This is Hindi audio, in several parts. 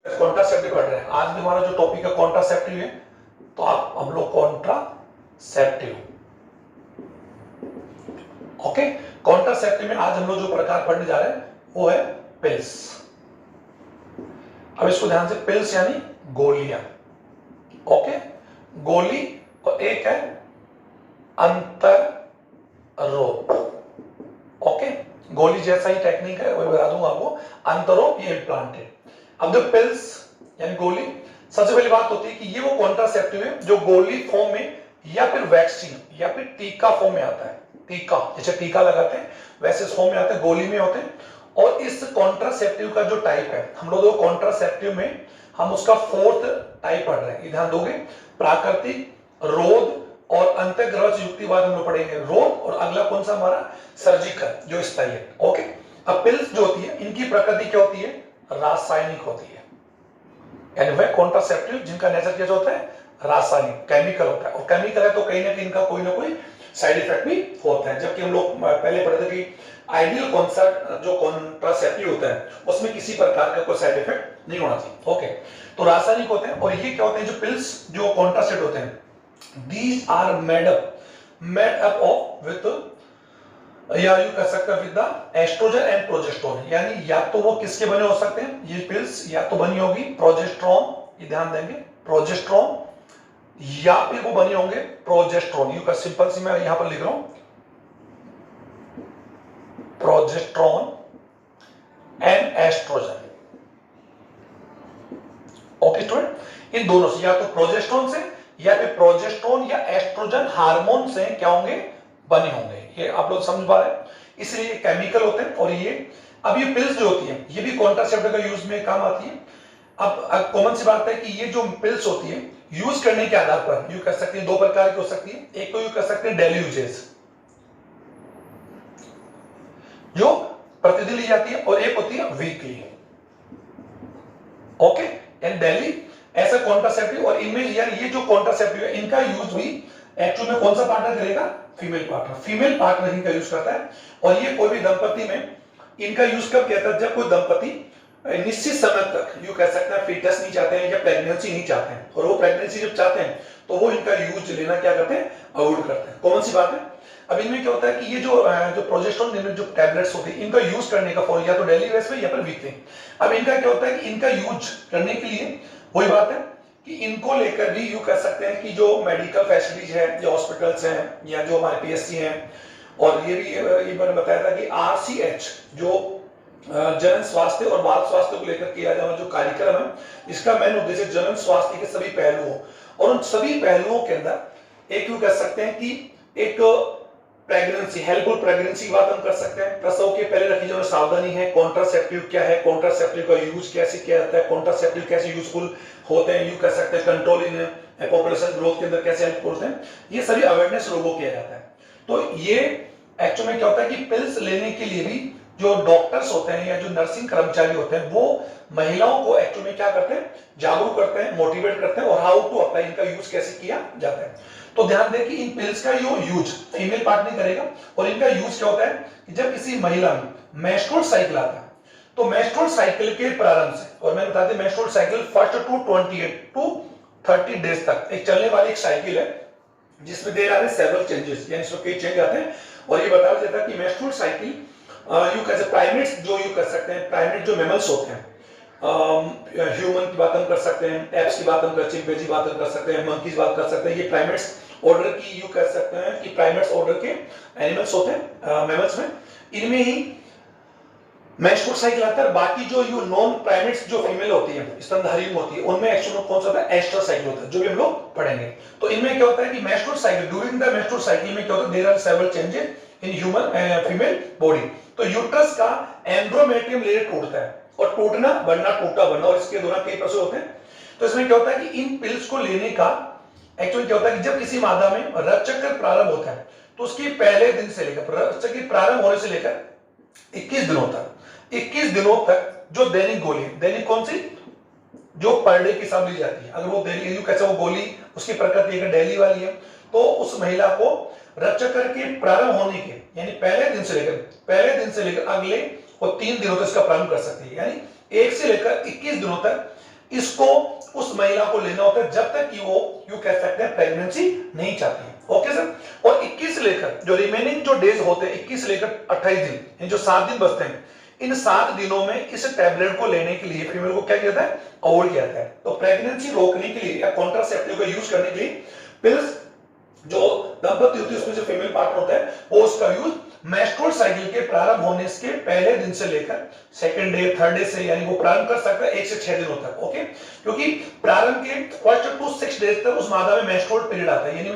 कॉन्ट्रासेप्टिव पढ़ रहे हैं। आज भी हमारा जो टॉपिक है कॉन्ट्रासेप्टिव है, तो आप हम लोग कॉन्ट्रासेप्टिव, ओके। कॉन्ट्रासेप्टिव में आज हम लोग जो प्रकार पढ़ने जा रहे हैं वो है पिल्स। अब इसको ध्यान से, पिल्स यानी गोलियां, ओके। गोली और एक है अंतरोप, ओके। गोली जैसा ही टेक्निक है, वही बता दूंगा आपको। अंतरोप ये इम्प्लांटेड। अब जो पिल्स यानी गोली, सबसे पहली बात होती है कि ये वो कॉन्ट्रासेप्टिव है जो गोली फॉर्म में या फिर वैक्सीन या फिर टीका फॉर्म में आता है। टीका, जैसे टीका लगाते हैं वैसे इस फॉर्म में आते हैं, गोली में होते हैं। और इस कॉन्ट्रासेप्टिव का जो टाइप है, हम लोग कॉन्ट्रासेप्टिव में हम उसका फोर्थ टाइप पढ़ रहे हैं, ये ध्यान दोगे। प्राकृतिक, रोध और अंतर्ग्रह युक्तिवाद हम लोग पढ़ेंगे, रोध, और अगला कौन सा हमारा सर्जिकल जो स्थायी है, ओके। अब पिल्स जो होती है इनकी प्रकृति क्या होती है, रासायनिक होती है। यानी वह कॉन्ट्रासेप्टिव जिनका नेचर क्या होता है, रासायनिक, केमिकल होता है। और केमिकल है तो कहीं ना कहीं इनका कोई ना कोई साइड इफेक्ट भी होता है। जबकि हम लोग पहले पढ़े थे कि आइडियल कॉन्सेप्ट जो कॉन्ट्रासेप्टिव होता है उसमें किसी प्रकार का कोई साइड इफेक्ट नहीं होना चाहिए, ओके। तो रासायनिक होते हैं। और ये क्या होते हैं, जो पिल्स जो कॉन्ट्रासेप्टिव होते हैं, these are made up of with, या यू कह सकते हैं with the estrogen and progesterone. यानी या तो वो किसके बने हो सकते हैं ये पिल्स, या तो बनी होगी प्रोजेस्टेरोन, ये ध्यान देंगे, प्रोजेस्टेरोन, या फिर वो बने होंगे प्रोजेस्टेरोन। यू का सिंपल सी मैं यहां पर लिख रहा हूं, progesterone and estrogen, okay student. इन दोनों से, या तो प्रोजेस्टेरोन से या फिर प्रोजेस्टेरोन या एस्ट्रोजन हार्मोन से क्या होंगे, बने होंगे। ये आप लोग समझ पा रहे हैं, इसलिए केमिकल होते हैं। और ये अब ये पिल्स जो होती है ये भी कॉन्ट्रासेप्टिव का यूज में काम आती है। अब कॉमन सी बात है कि ये जो पिल्स होती है यूज करने के आधार पर यू कह सकते हैं दो प्रकार की हो सकती है। एक तो यू कह सकते हैं डेली यूजेस, जो प्रतिदिन ली जाती है, और एक होती है वीकली, ओके। एंड डेली ऐसा कॉन्ट्रासेप्टिव। और इनमें यार ये जो कॉन्ट्रासेप्टिव है इनका यूज भी एक्चुअल में कौन सा पार्टनर करेगा, फीमेल पार्टनर। फीमेल पार्टनर इनका यूज करता है। और ये कोई भी दंपति में इनका यूज कब किया था, जब कोई दंपति निश्चित समय तक यू कह सकते हैं फीटस नहीं चाहते हैं या प्रेगनेंसी नहीं चाहते हैं, और वो प्रेगनेंसी जब चाहते हैं तो वो इनका यूज लेना क्या करते हैं, अवॉइड करते हैं। कौन सी बात है। अब इनमें क्या होता है कि ये जो प्रोजेस्टेरोन जो टैबलेट्स होती है इनका यूज करने का फॉर या तो डेली बेस पे या फिर वीकली। अब इनका क्या होता है कि इनका यूज करने के लिए वही बात है कि इनको लेकर भी यू कह सकते हैं कि जो मेडिकल फैसिलिटीज है, जो हॉस्पिटल्स हैं या जो हमारे पीएससी हैं, और ये भी ये मैंने बताया था कि आरसीएच जो जन स्वास्थ्य और बाल स्वास्थ्य को लेकर किया जाने वाला जो कार्यक्रम है, इसका मेन उद्देश्य जन स्वास्थ्य के सभी पहलुओं, और उन सभी पहलुओं के अंदर एक यू कह सकते हैं कि एक प्रेगनेंसी, हेल्पफुल प्रेगनेंसी की बात हम कर सकते हैं। प्रसव के पहले रखी जो सावधानी है, कॉन्ट्रासेप्टिव क्या है, कॉन्ट्रासेप्टिव का यूज कैसे किया जाता है, कॉन्ट्रासेप्टिव कैसे यूजफुल होते हैं, यू कह सकते हैं कंट्रोल इन पॉपुलेशन ग्रोथ के अंदर कैसे हेल्प करते हैं, ये सभी अवेयरनेस लोगों को किया जाता है। तो ये एक्चुअल में क्या होता है कि पिल्स लेने के लिए भी जो डॉक्टर्स होते हैं या जो नर्सिंग कर्मचारी होते हैं वो महिलाओं को एक्चुअल में क्या करते हैं, जागरूक करते हैं, मोटिवेट करते हैं, और हाउ टू अप्लाई, इनका यूज कैसे किया जाता है। तो ध्यान दें कि इन पिल्स का यूज फीमेल पार्ट नहीं करेगा। और इनका यूज क्या होता है कि जब किसी महिला में मेंस्ट्रुअल साइकिल आता है, तो मेंस्ट्रुअल साइकिल के प्रारंभ से, और मैंने बता दें menstrual cycle first to 28 to 30 days तक एक चलने वाली एक साइकिल है, जिसमें देर आर सेवरल चेंजेस, यानी इसमें कई चेंज आते हैं। और ये बताया जाता है कि मेंस्ट्रुअल साइकिल यू कह सकते प्राइमेट्स जो यू कर सकते हैं, प्राइमेट जो मैमल्स होते हैं, ह्यूमन की बात हम कर सकते हैं, एप्स की बात हम कर, चिंपैंजी बात हम कर सकते हैं, मंकीज बात कर सकते हैं, ये प्राइमेट्स ऑर्डर की यू कह सकते हैं कि प्राइमेट्स ऑर्डर के एनिमल्स होते हैं मैमल्स में। इनमें ही मेंस्ट्रुअल साइकिल आता है। बाकी जो यू नॉन प्राइमेट्स जो फीमेल होती है, स्तनधारी होती है, उनमें एक्चुअली कौन सा होता है, एस्ट्रल साइकिल होता है, जो भी हम लोग पढ़ेंगे। तो इनमें क्या होता है कि menstrual cycle, during the menstrual cycle में क्या होता है, there are several changes in human female body. तो यूट्रस का एंड्रोमेट्रियम लेयर टूटता है, और टूटना बनना, टूटा बनना, और इसके दौरान कई प्रोसेस होते हैं। तो इसमें क्या होता है कि इन पिल्स को लेने का एक्चुअली क्या होता है कि जब किसी मादा में रक्तचक्र प्रारंभ होता है, तो उसके पहले दिन से लेकर रक्तचक्र प्रारंभ होने से लेकर 21 दिनों तक जो दैनिक गोली, दैनिक कौन सी, जो पर डे के हिसाब ली जाती है, अगर वो डेली कैसे वो गोली उसकी प्रकृति अगर डेली वाली है, तो उस महिला को रक्तचक्र के प्रारंभ होने के यानी पहले दिन से लेकर अगले और 3 दिनों तक इसका प्रारंभ कर सकती है। यानी 1 से लेकर 21 दिनों तक इसको उस महिला को लेना होता है जब तक कि वो यू कह सकते हैं प्रेगनेंसी नहीं चाहती है। Okay sir. और 21 लेकर जो रिमेनिंग जो डेज होते हैं 21 लेकर 28 दिन, जो 7 दिन बचते हैं, इन 7 दिनों में इस टैबलेट को लेने के लिए फीमेल को क्या किया जाता है, अवॉइड किया जाता है। तो प्रेगनेंसी रोकने के लिए या कॉन्ट्रासेप्टिव का यूज करने के लिए पिल्स जो दंपति होती है उसमें जो फीमेल पार्टनर होता है वो उसका यूज मेंस्ट्रुअल साइकिल के प्रारंभ होने के पहले दिन से लेकर सेकंड डे, थर्ड डे से, यानी वो प्रारंभ कर सकता है 1 से 6 दिनों तक। ओके, क्योंकि प्रारंभ के फर्स्ट टू 6 डेज तक उस मादा में मेंस्ट्रुअल पीरियड आता है, यानी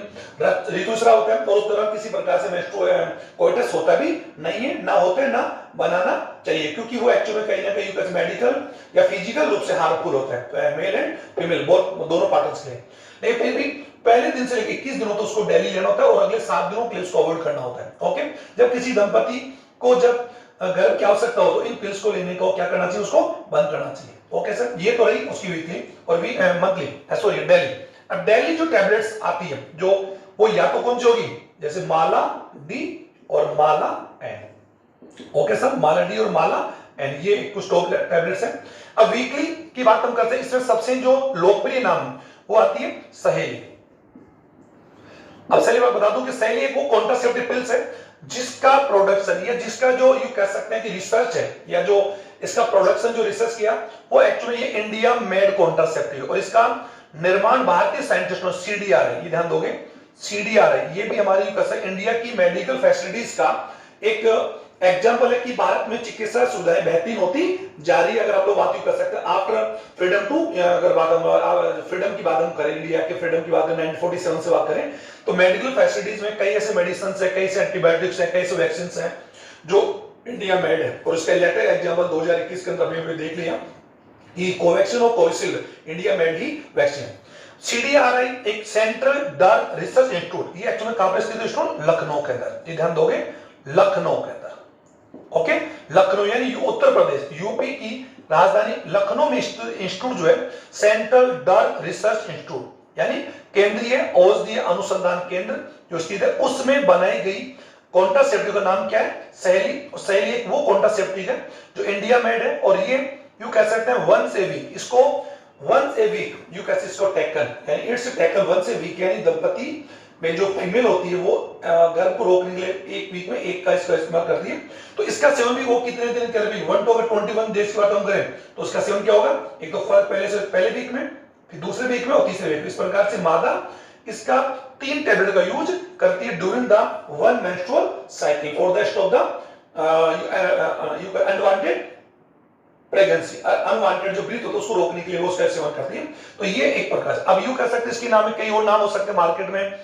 ऋतुस्राव होता है, और उस दौरान किसी प्रकार से मेंस्ट्रुअल कोइटस होता भी नहीं है, ना होता है, ना बनाना चाहिए, क्योंकि वो एक्चुअली में कहीं ना कहीं मेडिकल या फिजिकल रूप से हार्मफुल होता है मेल एंड फीमेल दोनों पार्टनर्स के लिए। लेकिन फिर भी पहले दिन से लेकर 21 दिनों तो उसको डेली लेना होता है और अगले 7 दिनों के लिए उसको अवॉइड करना होता है। ओके, जब किसी दंपति को जब गर्भ की आवश्यकता हो तो इन पिल्स को लेने को क्या करना चाहिए, उसको बंद करना चाहिए। ओके सर, ये तो रही उसकी वीकली और मंथली, सॉरी डेली। अब डेली जो टैबलेट्स आती है जो वो या तो कौन सी होगी, जैसे माला डी और माला एन। ओके सर, माला डी और माला एन, ये कुछ टैबलेट्स हैं। अब वीकली की बात हम करते हैं, इसमें सबसे जो लोकप्रिय नाम वो आती है सहेली। अब सहेली बात बता दूं कि सहेली एक वो कॉन्ट्रासेप्टिव पिल्स है जिसका प्रोडक्शन या जिसका जो यू कह सकते हैं कि रिसर्च है या जो इसका प्रोडक्शन जो रिसर्च किया वो एक्चुअली ये इंडिया मेड कॉन्ट्रासेप्टिव, और इसका निर्माण भारतीय साइंटिस्टों सीडीआर है, ये ध्यान दोगे, सीडीआर है, ये भी हमारी यू कह सकते हैं इंडिया की मेडिकल फैसिलिटीज का एक एग्जाम्पल है कि भारत में चिकित्सा सुविधाएं बेहतरीन होती जा रही है। अगर आप लोग बात कर सकते हैं आफ्टर फ्रीडम टू, अगर बात हम फ्रीडम की बात हम करें, इंडिया के फ्रीडम की बात 1947 से बात करें, तो मेडिकल फैसिलिटीज में कई ऐसे मेडिसिन है, कई ऐसे एंटीबायोटिक्स है, कई ऐसे वैक्सीन है जो इंडिया मेड है। और इसका लेटेस्ट एग्जाम्पल 2021 के अंदर हमने देख लिया कि कोवैक्सीन और कोविशील्ड इंडिया मेड ही वैक्सीन है। सीडीआरआई एक सेंट्रल डार्क रिसर्च इंस्टीट्यूट, ये एक्चुअली कहां पे स्थित है, लखनऊ के अंदर, ये ध्यान दोगे, लखनऊ के अंदर। ओके, लखनऊ यानी उत्तर प्रदेश, यूपी की राजधानी लखनऊ में इंस्टीट्यूट जो है सेंट्रल डार्क रिसर्च इंस्टीट्यूट, यानी केंद्रीय औषधीय अनुसंधान केंद्र जो स्थित है, उसमें बनाई गई कॉन्ट्रासेप्टिव का नाम क्या है, सहेली। सहेली एक वो कॉन्ट्रासेप्टिव है जो इंडिया मेड है, और ये यू कह सकते हैं वंस ए वीक, इसको वंस ए वीक यू कह सकते इसको टेकन, यानी it's taken once a week, यानी दंपति में जो फीमेल होती है वो गर्भ को रोकने के लिए एक वीक में एक का इसका इस्तेमाल करती है। तो इसका सेवन भी वो कितने दिन करेगी, 1 to 21 डेज की बात हम करें तो उसका सेवन क्या होगा, एक तो पहले वीक में, फिर दूसरे वीक में और तीसरे वीक में। इस प्रकार से मादा इसका 3 टैबलेट का यूज करती है during the 1 menstrual cycle for the stop the unwanted pregnancy, unwanted जो ब्रीथ होता है उसको रोकने के लिए वो उसका सेवन करती है। तो ये एक प्रकार से, अब यू कह सकते हैं इसके नाम में कई और नाम हो सकते हैं, मार्केट में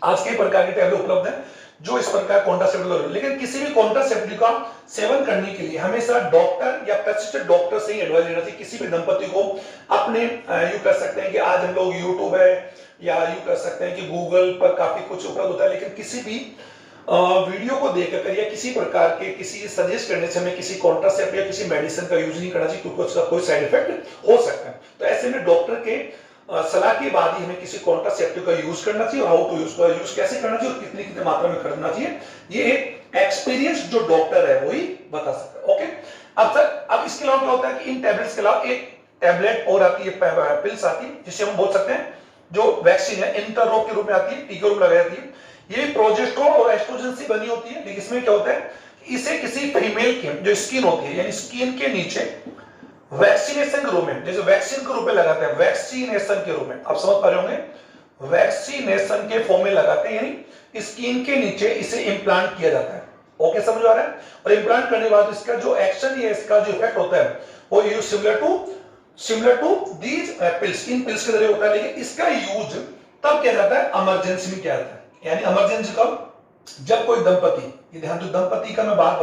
आज कई प्रकार के टैबलेट उपलब्ध हैं जो इस प्रकार कॉन्ट्रासेप्टिव, लेकिन किसी भी कॉन्ट्रासेप्टिव का सेवन करने के लिए हमेशा डॉक्टर या प्रशिक्षित डॉक्टर से ही एडवाइस लेना चाहिए। किसी भी दंपति को अपने यू कर सकते हैं कि आज हम लोग यूट्यूब है या यू कर सकते हैं कि गूगल पर काफी कुछ उपलब्ध होता है, लेकिन किसी भी वीडियो को देखकर या किसी प्रकार के किसी सजेस्ट करने से हमें किसी कॉन्ट्रासेप्टिव या किसी मेडिसिन का यूज नहीं करना चाहिए, क्योंकि उसका कोई साइड इफेक्ट हो सकता है। तो ऐसे में डॉक्टर के सलाह के बाद ही हमें किसी कॉन्ट्रासेप्टिव का यूज करना चाहिए, और हाउ टू यूज कैसे करना चाहिए और कितनी मात्रा में करना चाहिए, ये एक एक्सपीरियंस जो डॉक्टर है वही बता सकता है। ओके, अब इसके अलावा क्या होता है कि इन टैबलेट्स के अलावा एक टैबलेट और आती है, पिल्स आती है, जिसे हम बोल सकते हैं जो वैक्सीन है, इंटररोग के रूप में आती है, टीके रूप लगाई जाती है। ये प्रोजेस्टेरोन और एस्ट्रोजन से बनी होती है, लेकिन इसमें क्या होता है, इसे किसी फीमेल की जो स्किन होती है, यानी स्किन के नीचे वैक्सीनेशन के रूप में, जैसे वैक्सीन के रूप में लगाते हैं, वैक्सीनेशन के रूप में, आप समझ पा रहे होंगे, वैक्सीनेशन के फॉर्म में लगाते हैं, यानी स्किन के नीचे इसे इंप्लांट किया जाता है। ओके, समझ आ रहा है। और इंप्लांट करने के बाद इसका जो एक्शन है, इसका जो इफेक्ट होता है वो use similar to these pills, इन पिल्स के जरिए होता है, लेकिन इसका यूज तब किया जाता है इमरजेंसी में किया जाता है। यानी इमरजेंसी कब, जब कोई दंपति, ये ध्यान दो, दंपति का मैं बार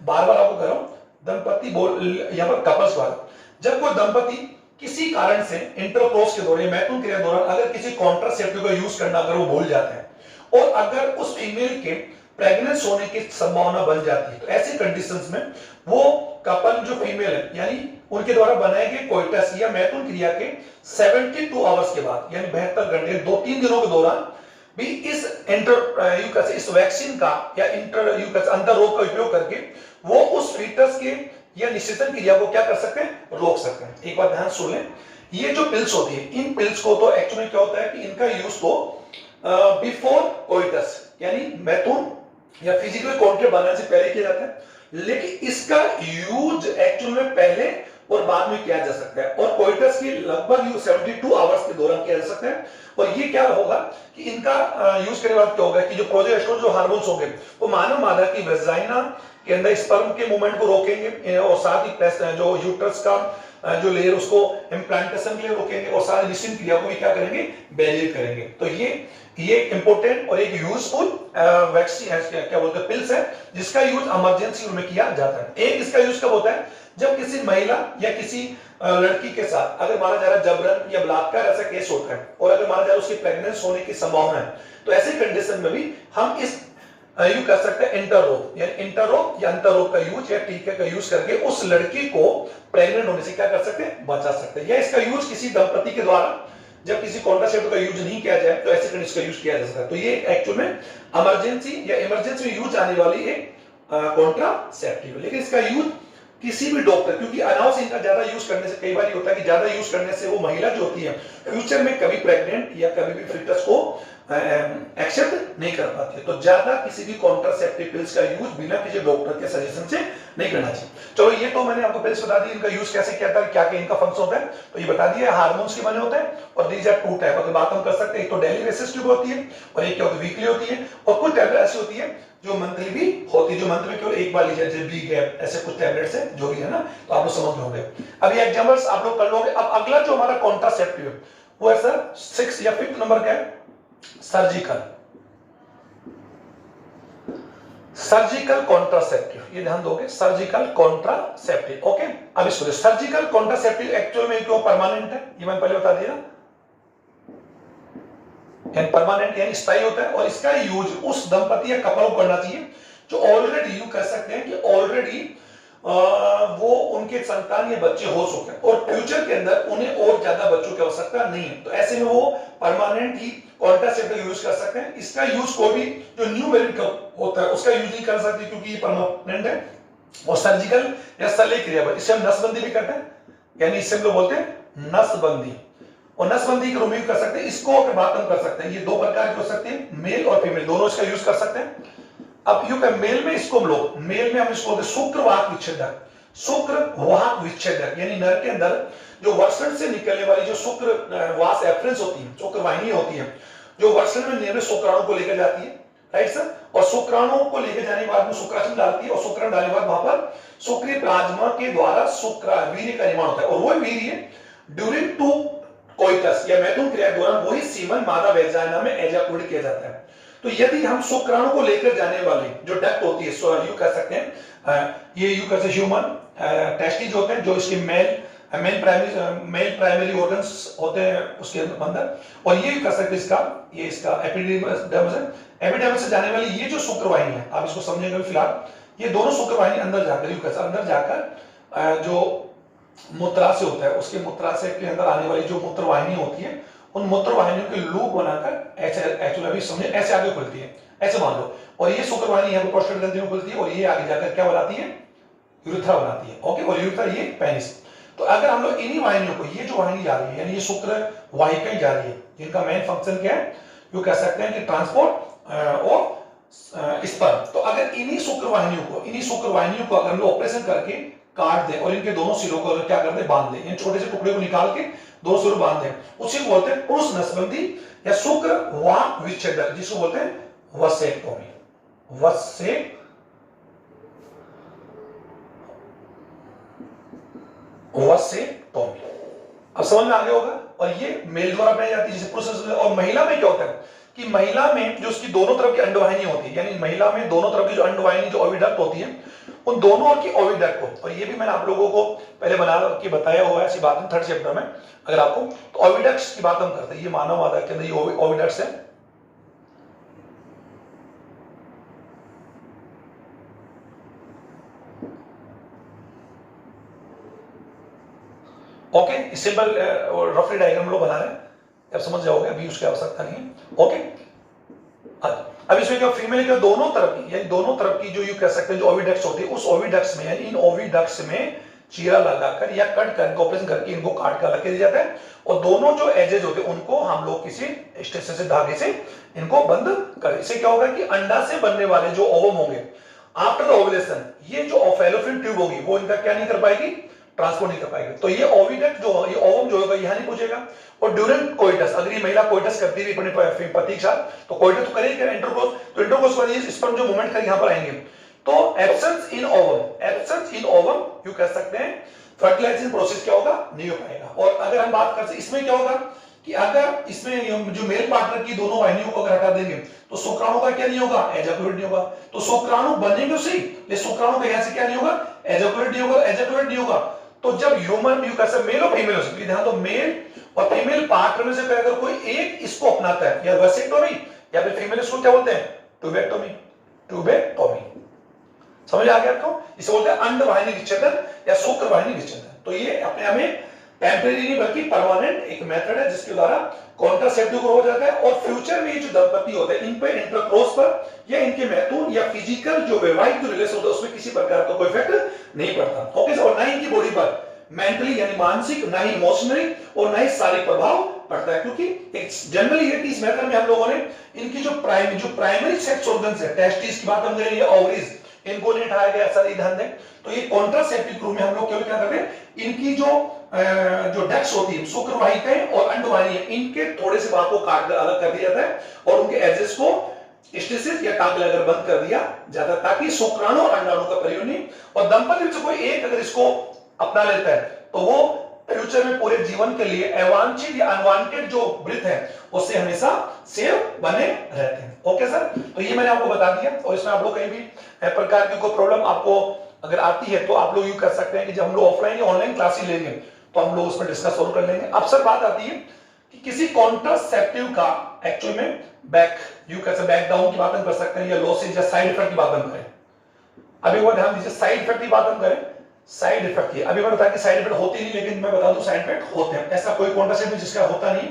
बार आपको कह रहा हूं, दंपति बोल यहां पर कपल्स वाला, जब कोई दंपति किसी कारण से इंटरकोर्स के दौरान, मैथुन क्रिया के दौरान अगर किसी कॉन्ट्रासेप्टिव का यूज करना अगर वो भूल जाते हैं और अगर उस फीमेल के प्रेग्नेंस होने की संभावना बन जाती है, तो ऐसी कंडीशंस में वो कपल जो फीमेल है, यानी उनके द्वारा बनाए गए कोइटस या मैथुन क्रिया के 72 आवर्स के बाद, यानी 72 घंटे 2-3 दिनों के दौरान भी इस इस वैक्सीन का या अंतर रोग का उपयोग करके वो उस फीटस के या निषेचन क्रिया को क्या कर सकते हैं, रोक सकते हैं। एक बात ध्यान सुन लें ये जो पिल्स होती है, इन पिल्स को तो एक्चुअली क्या होता है कि इनका यूज तो बिफोर कोइटस यानी मैथुन या फिजिकल कॉन्ट्रैक्ट बनाने से पहले किया जाता है, लेकिन इसका यूज एक्चुअल में पहले और बाद में किया जा सकता है, और कोइटस की लगभग 72 आवर्स के दौरान किया जा सकता है। और ये क्या होगा कि इनका यूज करने के बाद क्या होगा कि जो प्रोजेस्टेरोन जो हार्मोन्स होंगे वो मानव मादा की वेजाइना के अंदर स्पर्म के मूवमेंट को रोकेंगे, और साथ ही जो यूट्रस का जो लेयर उसको इम्प्लांटेशन के लिए रोकेंगे, और साथ निश्चित क्रिया को भी क्या करेंगे, बैरियर करेंगे। तो ये इंपॉर्टेंट और एक यूजफुल वैक्सीन क्या बोलते हैं पिल्स है, जिसका यूज इमरजेंसी में किया जाता है। एक इसका यूज कब होता है, जब किसी महिला या किसी लड़की के साथ अगर माना जा रहा है जबरन या बलात्कार ऐसा केस होता है, और अगर माना जा रहा है उसकी प्रेगनेंस होने की संभावना है, तो ऐसी कंडीशन में भी हम इस यूज कर सकते हैं इंटररोप यानी इंटररोप या अंतरोप का यूज या टीके का यूज करके उस लड़की को प्रेग्नेंट होने से क्या कर सकते हैं, बचा सकते हैं। या इसका यूज किसी दंपति के द्वारा जब किसी कॉन्ट्रासेप्टिव का यूज नहीं किया जाए तो ऐसे कंडीशन का यूज किया जा सकता है। तो ये एक्चुअल में इमरजेंसी या इमरजेंसी में यूज आने वाली एक कॉन्ट्रासेप्टिव है, लेकिन इसका यूज किसी भी डॉक्टर, क्योंकि अनावश्यक इनका ज्यादा यूज करने से कई बार होता है कि ज्यादा यूज करने से वो महिला जो होती है फ्यूचर में कभी प्रेग्नेंट या कभी भी फिटस को एक्सेप्ट नहीं कर पाती है। तो ज्यादा किसी भी कॉन्ट्रासेप्टिव पिल्स का यूज बिना किसी डॉक्टर के सजेशन से नहीं करना चाहिए। चलो ये तो मैंने आपको पिल्स बता दी, इनका यूज कैसे किया था, क्या क्या इनका फंक्शन होता है, तो ये बता दिया हार्मोन्स के बने होते हैं, और दीज आर टू टाइप। अगर बात हम कर सकते हैं, एक तो डेली बेसिस ट्यूब होती है और एक क्या होती है वीकली होती है, और कुछ टैबलेट ऐसी होती है जो मंथली भी होती है, जो मंथ में केवल एक बार लीजिए, जैसे बी गैप ऐसे कुछ टैबलेट्स है जो भी है ना, तो आप लोग समझ लोगे। अब ये एग्जांपल्स आप लोग कर लोगे। अब अगला जो हमारा कॉन्ट्रासेप्टिव है वो है सर 6 या 5th नंबर का है सर्जिकल कॉन्ट्रासेप्टिव। ये ध्यान दोगे, सर्जिकल कॉन्ट्रासेप्टिव। ओके, अब इसको सर्जिकल कॉन्ट्रासेप्टिव एक्चुअल में क्यों परमानेंट है, ये मैंने पहले बता दिया, परमानेंट यानी स्थायी होता है, और इसका यूज उस दंपति या कपल को करना चाहिए जो ऑलरेडी यू कह सकते हैं कि ऑलरेडी वो उनके संतान या बच्चे हो चुके हैं और फ्यूचर के अंदर उन्हें और ज्यादा बच्चों की आवश्यकता नहीं है, तो ऐसे में वो परमानेंट ही कॉन्ट्रासेप्टिव यूज कर सकते हैं। इसका यूज कोई भी जो न्यू मैरिड होता है उसका यूज नहीं कर सकते क्योंकि ये परमानेंट है। और सर्जिकल या शल्य क्रिया पर इससे हम नसबंदी भी करते हैं, यानी इससे हम लोग बोलते हैं नसबंदी, और नसबंदी के रूप में कर सकते हैं। इसको अगर बात हम कर सकते हैं, ये दो प्रकार की हो सकती है, मेल और फीमेल दोनों इसका यूज कर सकते हैं। अब यू कर मेल में इसको हम लोग इसको शुक्रवाहक विच्छेदक, शुक्रवाहक विच्छेदक यानी नर के अंदर जो वर्षण से निकलने वाली जो शुक्र वास एफरेंस होती है, शुक्रवाहिनी होती है, जो वर्षण में निर्मित शुक्राणु को लेकर जाती है, राइट सर, और शुक्राणुओं को लेकर जाने के बाद में शुक्राशय डालती है, और शुक्राणु डालने के बाद वहां पर शुक्रीय प्लाज्मा के द्वारा शुक्रावीर्य का निर्माण होता है, और वो वीर्य ड्यूरिंग टू कोइटस या मैथुन क्रिया के दौरान वही सीमन मादा वेजाइना में एजाकुलेट किया जाता है। तो यदि हम शुक्राणु को लेकर जाने वाले जो डक्ट होती है, यू कह सकते हैं ये यू कह सकते ह्यूमन टेस्टिस होते हैं जो इसके मेल प्राइमरी ऑर्गन्स होते हैं उसके अंदर, और ये कह सकते हैं ये इसका एपिडर्मिस है। एपिडर्मिस से जाने वाली ये जो शुक्रवाहिनी है, आप इसको समझेंगे फिलहाल, ये दोनों शुक्रवाहिनी अंदर जाकर यू कह सकते अंदर जाकर जो मूत्राशय होता है उसके मूत्राशय के अंदर आने वाली जो मूत्रवाहिनी होती है, उन मूत्रवाहिनियों के लूप बनाकर ऐसे एक्चुअली अभी समझे ऐसे आगे खुलती है, ऐसे मान लो, और ये शुक्रवाहिनी यहाँ पर प्रोस्टेट ग्रंथि में खुलती है, और ये आगे जाकर क्या बनाती है, यूरेथ्रा बनाती है। ओके, और यूरेथ्रा ये पेनिस। तो अगर हम लोग इन्हीं वाहिनियों को, ये जो वाहिनी जा रही है यानी ये शुक्र वाहिकाएं जा रही है, जिनका मेन फंक्शन क्या है, यू कह सकते हैं कि ट्रांसपोर्ट और स्पर्म। तो अगर इन्हीं शुक्रवाहिनियों को अगर हम लोग ऑपरेशन करके काट दे और इनके दोनों सिरों को क्या कर दे, बांध दे, इन छोटे से टुकड़े को निकाल के दो सिरों बांध दे, उसी को बोलते हैं पुरुष नसबंदी या शुक्रवाहक विच्छेदक, जिसको बोलते हैं वसेक्टोमी। वसेक्टोमी अब समझ में आ गया होगा। और ये मेल द्वारा अपनाई जाती है जैसे पुरुष। और महिला में क्या होता है कि महिला में जो उसकी दोनों तरफ की अंडवाहिनी होती है, यानी महिला में दोनों तरफ की जो अंडवाहिनी जो ओविडक्ट होती है, उन दोनों की ओविडक्ट को, और ये भी मैंने आप लोगों को पहले बना के बताया हुआ है, ऐसी बात है 3rd चैप्टर में अगर आपको, तो ओविडक्ट्स की बात हम करते हैं, ये मानव मादा के अंदर ये ओविडक्ट्स है। ओके, सिंपल रफली डायग्राम लोग बना रहे हैं, अब समझ जाओगे, अभी उसकी आवश्यकता नहीं है। ओके, अब इसमें क्या फीमेल के दोनों तरफ की, यानी दोनों तरफ की जो यू कह सकते हैं जो ओविडक्ट्स होती है, उस ओविडक्ट्स में यानी इन ओविडक्ट्स में चीरा लगाकर या कट कर ऑपरेशन करके इनको काट कर रख दिया जाता है और दोनों जो एजेस होते हैं उनको हम लोग किसी स्टेशन से धागे से इनको बंद करें। इससे क्या होगा कि अंडा से बनने वाले जो ओवम होंगे आफ्टर ओवुलेशन, ये जो फैलोपियन ट्यूब होगी वो इनका क्या नहीं कर पाएगी, ट्रांसपोर्ट नहीं कर पाएगी। तो ये ओविडक्ट जो ये ओवम जो होगा यहां नहीं पहुंचेगा। और ड्यूरिंग कोइटस, अगर ये महिला कोइटस करती हुई अपने पति के साथ, तो कोइटस तो करेगी क्या, इंटरकोर्स, तो इंटरकोर्स वाली स्पर्म जो मूवमेंट कर यहां पर आएंगे। तो एब्सेंस इन ओवम यू कह सकते हैं फर्टिलाइजेशन प्रोसेस क्या होगा, नहीं हो पाएगा। और अगर हम बात करते इसमें क्या होगा कि अगर इसमें जो मेल पार्टनर की दोनों वाहिनियों को अगर हटा देंगे तो शुक्राणु का क्या नहीं होगा, एजाकुलेट नहीं होगा। तो शुक्राणु बनेंगे सही, लेकिन शुक्राणु का यहां से क्या नहीं होगा, एजाकुलेट नहीं होगा, एजाकुलेट नहीं होगा। तो जब ह्यूमन यू कह सकते मेल और फीमेल हो सकती है, ध्यान दो मेल और फीमेल पार्टनर में से अगर कोई एक इसको अपनाता है, या वैसेक्टोमी या फिर फीमेल इसको क्या बोलते हैं, ट्यूबेक्टोमी, ट्यूबेक्टोमी। समझ आ गया आपको, इसे बोलते हैं अंडवाहिनी विच्छेदन या शुक्रवाहिनी विच्छेदन। तो ये अपने आप में टेम्परेरी नहीं बल्कि परमानेंट एक मेथड है जिसके द्वारा कॉन्ट्रासेप्टिव हो जाता है। और फ्यूचर में जो दंपति होते हैं इन पे इंटरकोर्स पर या इनके मैथुन या फिजिकल जो वैवाहिक जो रिलेशन होता है उसमें किसी प्रकार का कोई इफेक्ट नहीं पड़ता। ओके, और ना ही इनकी बॉडी पर मेंटली यानी मानसिक, ना ही इमोशनली और ना ही शारीरिक प्रभाव पड़ता है। क्योंकि जनरली है कि इस मेथड में हम लोगों ने इनकी जो प्राइमरी सेक्स ऑर्गन्स है, टेस्टिस की बात हम करें या ओवरीज, इनको नहीं उठाया गया, ऐसा नहीं ध्यान दें। तो ये कॉन्ट्रासेप्टिव रूप में हम लोग केवल क्या करते हैं, इनकी जो डक्ट्स होती है, शुक्रवाहिकाएं और अंडवाहिनी, इनके थोड़े से भाग को काट कर अलग कर दिया जाता है और उनके एजेस को स्टेसिस या टांग लगाकर बंद कर दिया जाता है ताकि शुक्राणु और अंडाणु का प्रयोग नहीं। और दंपति में से कोई एक अगर इसको अपना लेता है तो वो फ्यूचर में पूरे जीवन के लिए अवांछित या अनवांटेड जो ब्रिथ है उससे हमेशा सेफ बने रहते हैं। ओके सर, तो ये मैंने आपको बता दिया। और इसमें आप लोग कहीं भी प्रकार की कोई प्रॉब्लम आपको अगर आती है तो आप लोग यू कर सकते हैं कि जब हम लोग ऑफलाइन या ऑनलाइन क्लासेस लेंगे तो हम लोग उसमें डिस्कस सोल्व कर लेंगे। अब सर बात आती है कि किसी कॉन्ट्रासेप्टिव का एक्चुअल में बैक यू कैसे बैक डाउन की बात हम कर सकते हैं या लॉसेज या साइड इफेक्ट की बात हम करें। अभी वो ध्यान दीजिए, साइड इफेक्ट की बात हम करें, साइड इफेक्ट की अभी मैंने बताया कि साइड इफेक्ट होती नहीं, लेकिन मैं बता दूं साइड इफेक्ट होते हैं। ऐसा कोई कॉन्ट्रासेप्टिव जिसका होता नहीं।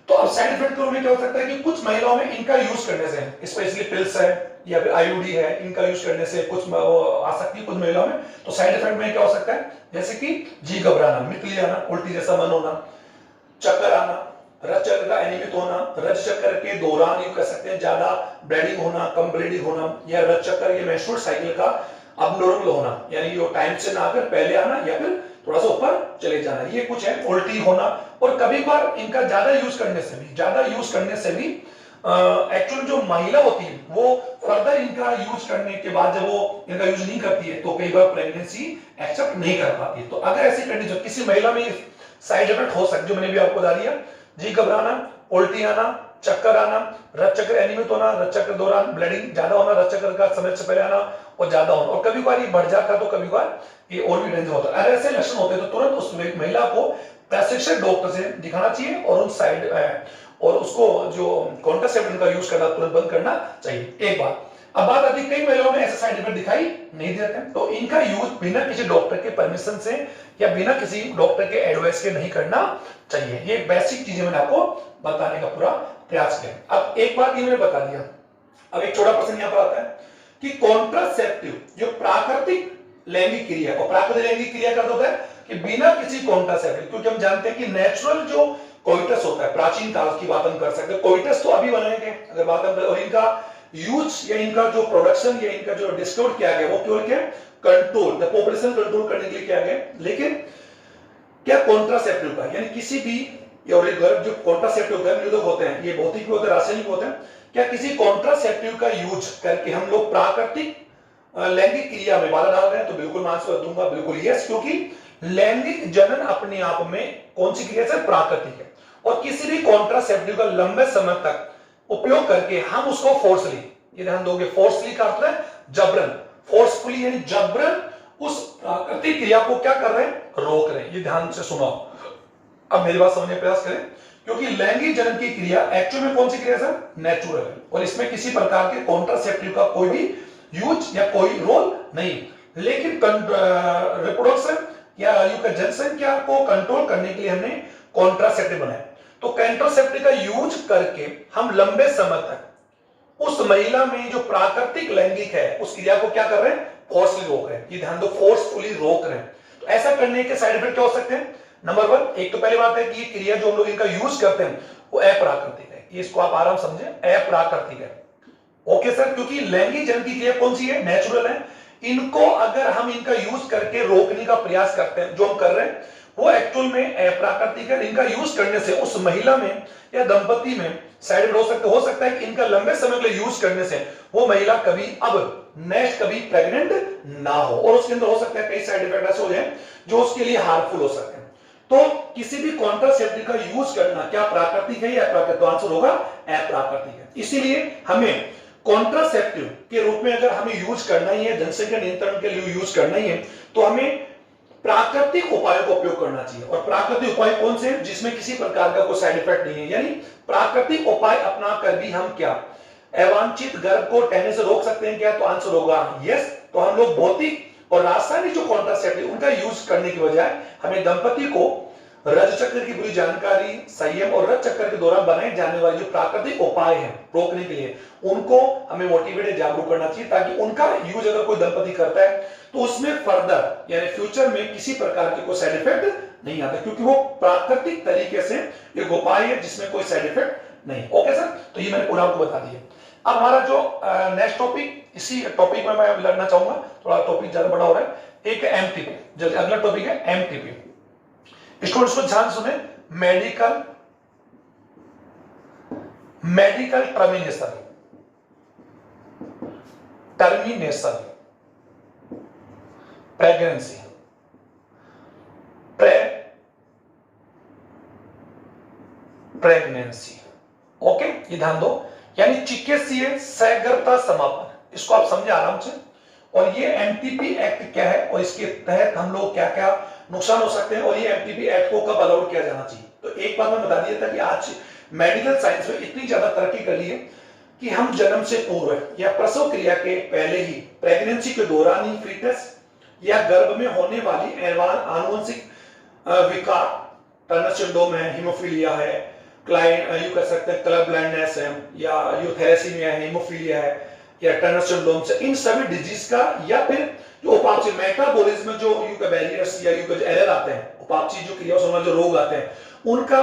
तो अब साइड इफेक्ट के रूप में क्या हो सकता है कि कुछ महिलाओं में इनका यूज करने से, स्पेशली पिल्स है या फिर आईयूडी है, इनका यूज करने से कुछ आ सकती है कुछ महिलाओं में। तो साइड इफेक्ट में क्या हो सकता है, जैसे कि जी घबराना, मितली आना, उल्टी जैसा मन होना, चक्कर आना, रज चक्र का अनियमित होना, रज चक्र के दौरान ये कह सकते हैं ज्यादा ब्लीडिंग होना, कम ब्लीडिंग होना, या रज चक्र ये मेंस्ट्रुअल साइकिल का अबनॉर्मल होना, यानी ये टाइम से ना आकर पहले आना या फिर थोड़ा सा ऊपर चले जाना, ये कुछ है। उल्टी होना, और कभी बार इनका ज्यादा यूज करने से भी एक्चुअल जो महिला होती है वो फर्दर इनका यूज करने के बाद जब वो इनका यूज नहीं करती है तो कई बार प्रेगनेंसी एक्सेप्ट नहीं कर पाती है। तो अगर ऐसी कंडीशन किसी महिला में साइड इफेक्ट हो सकते जो मैंने भी आपको बता दिया, जी घबराना, उल्टी आना, चक्कर आना, रज चक्र अनियमित होना, रज चक्र दौरान ब्लीडिंग ज्यादा होना, रज चक्र का समय से पहले आना और ज्यादा होना, और कभी बार ये बढ़ जाता तो कभी बार ये और भी डेंजर होता है। अगर ऐसे लक्षण होते हैं तो तुरंत उस महिला को प्रशिक्षित डॉक्टर से दिखाना चाहिए और उन साइड और उसको जो कॉन्ट्रासेप्टिव का यूज करना तुरंत बंद करना चाहिए। एक बात अब बात आती है कई महिलाओं में ऐसे साइड इफेक्ट दिखाई नहीं देते, तो इनका यूज बिना किसी डॉक्टर के परमिशन से या बिना किसी डॉक्टर के एडवाइस के नहीं करना चाहिए। ये बेसिक चीजें मैंने आपको बताने का पूरा प्रयास किया। अब एक बात ये मैंने बता दिया, अब एक छोटा प्रश्न यहाँ पर आता है कि कॉन्ट्रासेप्टिव जो प्राकृतिक लैंगिक क्रिया, और प्राकृतिक लैंगिक क्रिया का होता है कि बिना किसी कॉन्ट्रासेप्टिव, क्योंकि हम जानते हैं कि नेचुरल जो कोइटस होता है, प्राचीन काल की बात हम कर सकते हैं, कोइटस तो अभी बनाएंगे अगर बात हम, और इनका यूज या इनका जो प्रोडक्शन या इनका जो डिस्कवर किया गया वो केवल क्या कंट्रोल, द पॉपुलेशन कंट्रोल करने के लिए किया गया। लेकिन क्या कॉन्ट्रासेप्टिव का यानी किसी भी गर्भ जो कॉन्ट्रासेप्टिव गर्भ निरोधक होते हैं, ये भौतिक होते हैं, रासायनिक होते हैं, क्या किसी कॉन्ट्रासेप्टिव का यूज करके हम लोग प्राकृतिक लैंगिक क्रिया में बाधा डाल रहे हैं? तो बिल्कुल मैं आंसर दूंगा बिल्कुल यस, क्योंकि लैंगिक जनन अपने आप में कौन सी क्रिया से प्राकृतिक है, और किसी भी कॉन्ट्रासेप्टिव का लंबे समय तक उपयोग करके हम उसको फोर्सली, ये ध्यान दोगे, फोर्सली का अर्थ है जबरन, फोर्सफुली यानी जबरन उस प्राकृतिक क्रिया को क्या कर रहे हैं, रोक रहे हैं। ये ध्यान से सुनो, अब मेरी बात समझने का प्रयास करें, क्योंकि लैंगिक जनन की क्रिया एक्चुअल में कौन सी क्रिया सर, नेचुरल है, और इसमें किसी प्रकार के कॉन्ट्रासेप्टिव का कोई भी यूज या कोई रोल नहीं। लेकिन रिप्रोडक्शन या जनसंख्या को कंट्रोल करने के लिए हमने कॉन्ट्रासेप्टिव बनाया। तो कॉन्ट्रासेप्टिव का यूज करके हम लंबे समय तक उस महिला में जो प्राकृतिक लैंगिक है उस क्रिया को क्या कर रहे हैं, फोर्सफुली रोक रहे हैं। ये ध्यान दो, फोर्सफुली रोक रहे हैं। तो तो ऐसा करने के साइड इफेक्ट क्या हो सकते हैं? नंबर 1, एक तो पहली बात है कि ये क्रिया जो हम लोग इनका यूज करते हैं वो अप्राकृतिक है, इसको आप आराम समझे, अप्राकृतिक है। ओके सर, क्योंकि लैंगिक जन्म की क्रिया कौन सी है? नेचुरल है। इनको अगर हम इनका यूज करके रोकने का प्रयास करते हैं, जो हम कर रहे हैं वो एक्चुअल में अप्राकृतिक है। इनका यूज करने से उस महिला में या दंपति में साइड इफेक्ट हो सकता है कि इनका लंबे समय के लिए यूज करने से वो महिला कभी अब नेक्स्ट कभी प्रेग्नेंट ना हो, और उसके अंदर हो सकता है कई साइड इफेक्ट ऐसे हो जाए जो उसके लिए हार्मफुल हो सकते हैं। तो किसी भी कॉन्ट्रासेप्टिव का यूज करना क्या प्राकृतिक है या अप्राकृतिक? तो आंसर होगा अप्राकृतिक है। इसीलिए हमें कॉन्ट्रासेप्टिव के रूप में अगर हमें यूज करना ही है, जनसंख्या नियंत्रण के लिए यूज करना ही है, तो हमें प्राकृतिक उपायों का उपयोग करना चाहिए। और प्राकृतिक उपाय कौन से हैं? जिसमें किसी प्रकार का कोई साइड इफेक्ट नहीं है। यानी प्राकृतिक उपाय अपना कर भी हम क्या अवांछित गर्भ को ठहरने से रोक सकते हैं क्या? तो आंसर होगा यस। तो हम लोग भौतिक और रासायनिक जो कॉन्ट्रासेप्टिव उनका यूज करने की बजाय हमें दंपति को रज चक्र की पूरी जानकारी, संयम और रज चक्र के दौरान बनाए जाने वाले जो प्राकृतिक उपाय हैं रोकने के लिए, उनको हमें मोटिवेट जागरूक करना चाहिए, ताकि उनका यूज अगर कोई दंपति करता है तो उसमें फर्दर यानी फ्यूचर में किसी प्रकार के कोई साइड इफेक्ट नहीं आता, क्योंकि वो प्राकृतिक तरीके से एक उपाय है जिसमें कोई साइड इफेक्ट नहीं। ओके सर, तो ये मैंने पूरा आपको बता दिया। अब हमारा जो नेक्स्ट टॉपिक, इसी टॉपिक में मैं लड़ना चाहूंगा, थोड़ा टॉपिक ज्यादा बड़ा हो रहा है। एक एमटीपी, जो अगला टॉपिक है एमटीपी। स्टूडेंट्स को ध्यान सुने, medical termination pregnancy, pregnancy. Okay, ये ध्यान दो, यानी चिकित्सीय सगर्भता समापन, इसको आप समझे आराम से। और ये एमटीपी एक्ट क्या है और इसके तहत हम लोग क्या क्या नुकसान हो सकते हैं, और ये एमटीपी एक्ट को कब अलाउड किया जाना चाहिए। तो एक बात मैं बता दिया था कि आज मेडिकल साइंस में इतनी ज्यादा तरक्की कर ली है कि हम जन्म से पूर्व या प्रसव क्रिया के पहले ही, प्रेगनेंसी के दौरान ही फीटस या गर्भ में होने वाली आनुवंशिक विकार, टर्नर सिंड्रोम है, हीमोफीलिया है, यू कह सकते हैं कलर ब्लाइंडनेस है, या यूथैलेसीमिया है, हीमोफीलिया है, या टर्नर सिंड्रोम से, इन सभी डिजीज का, या फिर जो उपापचय मेटाबॉलिज्म में जो यू का बैरियर्स या यू का एरर आते हैं, उपापचय जो क्रिया से जो रोग आते हैं, उनका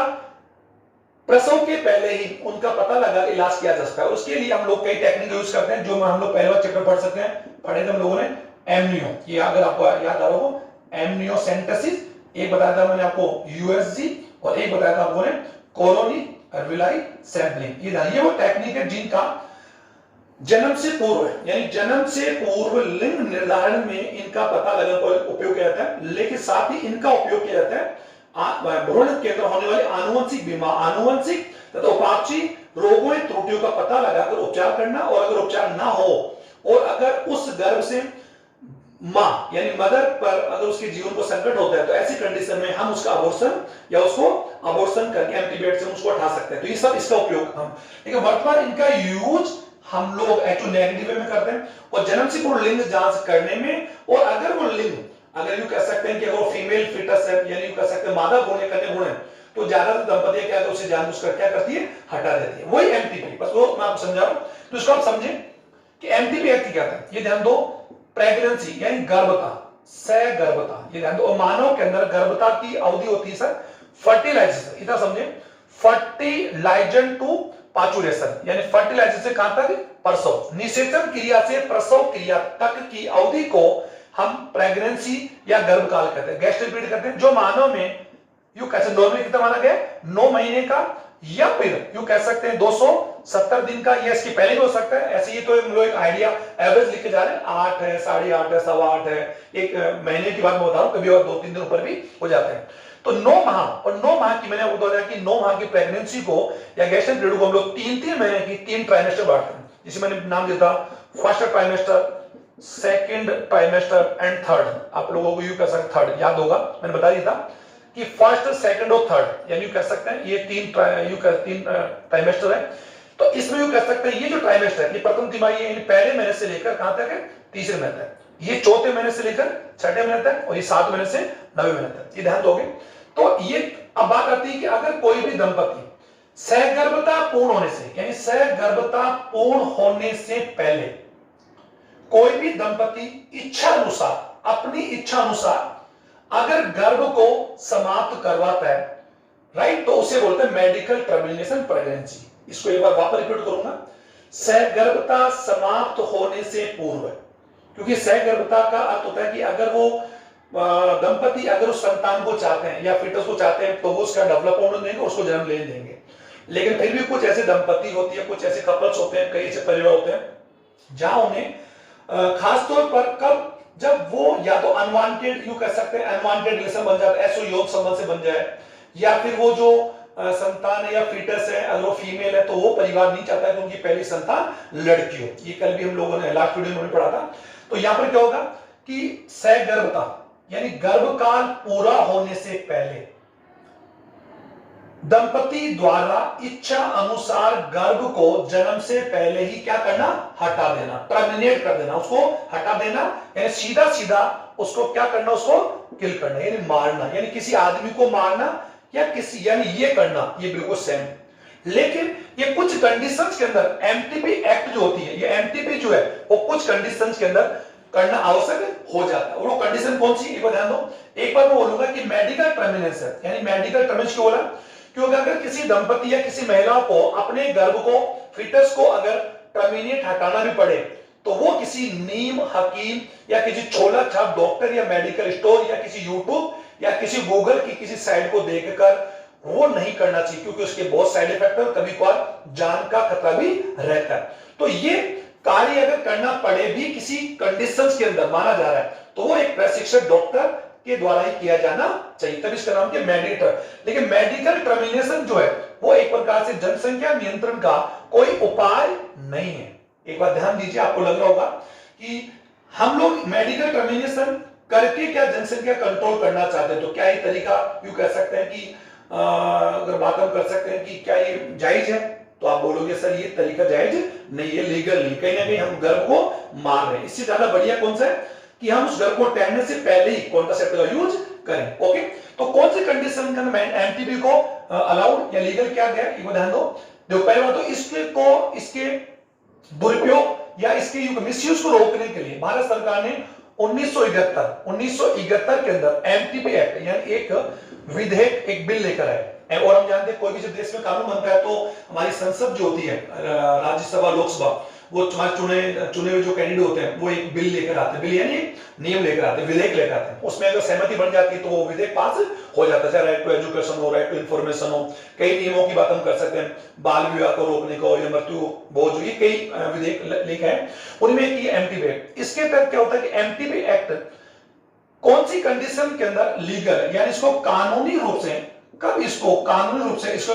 प्रसव के पहले ही उनका पता लगा इलाज किया जा सकता है। उसके लिए हम लोग कई टेक्निक यूज करते हैं, जो हम लोग पहले चैप्टर पढ़ सकते हैं, पढ़े थे हम लोगों ने एमनियो, ये अगर आपको याद आ रहा हो, एमनियोसेंटेसिस, एक बताया था मैंने आपको यूएसजी, और एक बताया था आपको ने कोलोनी विलाई सैंपलिंग। ये वो टेक्निक है जिनका जन्म से पूर्व यानी जन्म से पूर्व लिंग निर्धारण में इनका पता लगाने का उपयोग किया जाता है, लेकिन साथ ही इनका उपयोग किया जाता है भ्रूण के अंदर होने वाली आनुवंशिक बीमार, आनुवंशिक तथा उपापचयी रोगों या त्रुटियों का पता लगाकर उपचार करना, और अगर उपचार ना हो और अगर उस गर्भ से मां यानी मदर पर अगर उसके जीवन को संकट होता है, तो ऐसी कंडीशन में हम उसका अबॉर्शन या उसको अबॉर्शन करके एंटीबायोटिक से उसको हटा सकते हैं। तो ये सब इसका उपयोग हम, लेकिन वर्तमान इनका यूज हम लोग एक्चुअल नेगेटिव में करते हैं, और जन्म से पूर्व लिंग जांच करने में, और अगर वो लिंग अगर यूं कह सकते हैं कि अगर वो फीमेल फिटस है, यानी यूं कह सकते हैं मादा गुण कन्या गुण है, तो ज्यादातर दंपतियां क्या उसे जानबूझकर क्या करती है, हटा देती है। वही एमटीपी, बस वो मैं आपको समझा रहा हूं, तो इसको आप समझे कि एमटीपी एक्ट क्या है। ये ध्यान दो, प्रेगनेंसी यानी गर्भता, सगर्भता, ये ध्यान दो। और मानव के अंदर गर्भता की अवधि होती है सर फर्टिलाइजेशन, इतना समझे, फर्टिलाइजन टू पाचुरेशन, यानी फर्टिलाइजेशन से कहां तक, प्रसव, निषेचन क्रिया से प्रसव क्रिया तक की अवधि को हम प्रेगनेंसी या गर्भकाल कहते हैं, गैस्ट्रिक पीरियड कहते हैं, जो मानव में यू कैसे नॉर्मली कितना माना गया, 9 महीने का, या फिर यू कह सकते हैं 270 दिन का, या इसकी पहले भी हो सकता है। ऐसे ही तो हम लोग एक आइडिया एवरेज लिख के जा रहे हैं, 8 है, 8.5 है, 8.25 है, एक महीने की बात मैं बता रहा हूं, कभी और 2-3 दिन ऊपर भी हो जाते हैं। तो 9 माह, और 9 माह की मैंने आपको बताया कि 9 माह की प्रेगनेंसी को या गेस्टेशन पीरियड को हम लोग 3-3 महीने की 3 ट्राइमेस्टर बांटते हैं, जिसे मैंने नाम दिया था first trimester, second trimester and third. आप लोगों को यू कह सकते थर्ड याद होगा, मैंने बता दिया था कि फर्स्ट, सेकंड और थर्ड, यानी कह सकते हैं ये 3 ट्राइमेस्टर है। तो इसमें यू कह सकते हैं ये जो ट्राइमेस्टर है, ये प्रथम तिमाही है, पहले महीने से लेकर कहां तक है, तीसरे महीने तक, ये चौथे महीने से लेकर छठे महीने तक, और ये 7 महीने से 9वें महीने तक, ये ध्यान दोगे। तो ये अब बात आती है कि अगर कोई भी दंपति सहगर्भता पूर्ण होने से, यानी सहगर्भता पूर्ण होने से पहले कोई भी दंपति इच्छा अनुसार, अपनी इच्छा अनुसार अगर गर्भ को समाप्त करवाता है, राइट, तो उसे बोलते हैं मेडिकल टर्मिनेशन प्रेगनेंसी। इसको एक बार वापस रिपीट करूंगा, सहगर्भता समाप्त होने से पूर्व, क्योंकि सहगर्भता का अर्थ होता है कि अगर वो दंपति अगर उस संतान को चाहते हैं या फीटस को चाहते हैं तो वो उसका डेवलपमेंट देंगे, उसको जन्म लेने देंगे। लेकिन फिर भी कुछ ऐसे दंपति होती है, कुछ ऐसे कपल्स होते हैं, कई ऐसे परिवार होते हैं जहां उन्हें खासतौर पर कब, जब वो या तो अनवांटेड, यू कह सकते हैं अनवांटेड रिलेशन बन जाता है, ऐसे योग संबंध से बन जाए, या फिर वो जो संतान है या फीटस है अगर वो फीमेल है तो वो परिवार नहीं चाहता है कि उनकी पहली संतान लड़की हो। ये कल भी हम लोगों ने लास्ट वीडियो में पढ़ा था। तो यहां पर क्या होगा कि सहगर्भता यानी गर्भकाल पूरा होने से पहले दंपति द्वारा इच्छा अनुसार गर्भ को जन्म से पहले ही क्या करना, हटा देना, टर्मिनेट कर देना, उसको हटा देना, यानी सीधा सीधा उसको क्या करना, उसको किल करना, यानी मारना, यानी किसी आदमी को मारना या किसी, यानी ये करना, ये बिल्कुल सेम। लेकिन ये कुछ कंडीशंस के अंदर एमटीपी एक्ट जो होती है, ये एमटीपी जो है वो कुछ कंडीशंस के अंदर करना आवश्यक हो जाता है। और वो कंडीशन कौन सी, एक बार ध्यान दो। एक बार मैं बोलूंगा कि मेडिकल टर्मिनेशन, यानी मेडिकल टर्मिनेशन क्यों बोला, क्योंकि अगर किसी दंपति या किसी महिला को अपने गर्भ को, फीटस को अगर टर्मिनेट हटाना भी पड़े तो वो किसी नीम हकीम या किसी छोला छाप डॉक्टर या मेडिकल स्टोर या किसी यूट्यूब या किसी गूगल की किसी साइट को देखकर वो नहीं करना चाहिए, क्योंकि उसके बहुत साइड इफेक्ट है, कभी कभार जान का खतरा भी रहता है। तो ये कार्य अगर करना पड़े भी किसी कंडीशंस के अंदर माना जा रहा है तो वो एक प्रशिक्षित डॉक्टर के द्वारा ही किया जाना चाहिए, तभी इसका नाम क्या, मेडिकल। लेकिन मेडिकल टर्मिनेशन जो है वो एक प्रकार से जनसंख्या नियंत्रण का कोई उपाय नहीं है। एक बार ध्यान दीजिए, आपको लग रहा होगा कि हम लोग मेडिकल टर्मिनेशन करके क्या जनसंख्या कंट्रोल करना चाहते हैं, तो क्या ये तरीका यूं कह सकते हैं कि अगर बात हम कर सकते हैं कि क्या ये जायज है, तो आप बोलोगे सर ये तरीका जायज नहीं है, लीगल नहीं, कहीं ना कहीं हम गर्भ को मार रहे हैं। इससे ज्यादा बढ़िया कौन सा है कि हम उस गर्भ को तैरने से पहले ही कॉन्ट्रासेप्टिव का यूज करें। ओके, तो कौन सी कंडीशन का एमटीपी को अलाउड या लीगल क्या गया, एक बार ध्यान दो। देखो पहले बात तो इसके दुरुपयोग या इसके मिसयूज को रोकने के लिए भारत सरकार ने 1971 के अंदर एमटीपी एक्ट यानी एक विधेयक, एक बिल लेकर आए। और हम जानते हैं कोई भी जब देश में कानून बनता है तो हमारी संसद जो होती है, राज्यसभा लोकसभा, वो तुम्हारे चुने हुए जो कैंडिडेट होते हैं वो एक बिल लेकर आते हैं, बिल यानी नियम लेकर आते हैं, विधेयक लेकर आते हैं। उसमें अगर सहमति बन जाती है तो वो विधेयक पास हो जाता है, चाहे राइट टू एजुकेशन हो, राइट टू इंफॉर्मेशन हो, कई नियमों की बात हम कर सकते हैं, बाल विवाह को रोकने को या मृत्यु बोझ, ये कई विधेयक लिखे हैं, उनमें एक एमटीपी एक्ट। इसके तहत क्या होता है कि एमटीपी एक्ट कौन सी कंडीशन के अंदर लीगल है, यानी इसको कानूनी रूप से इसको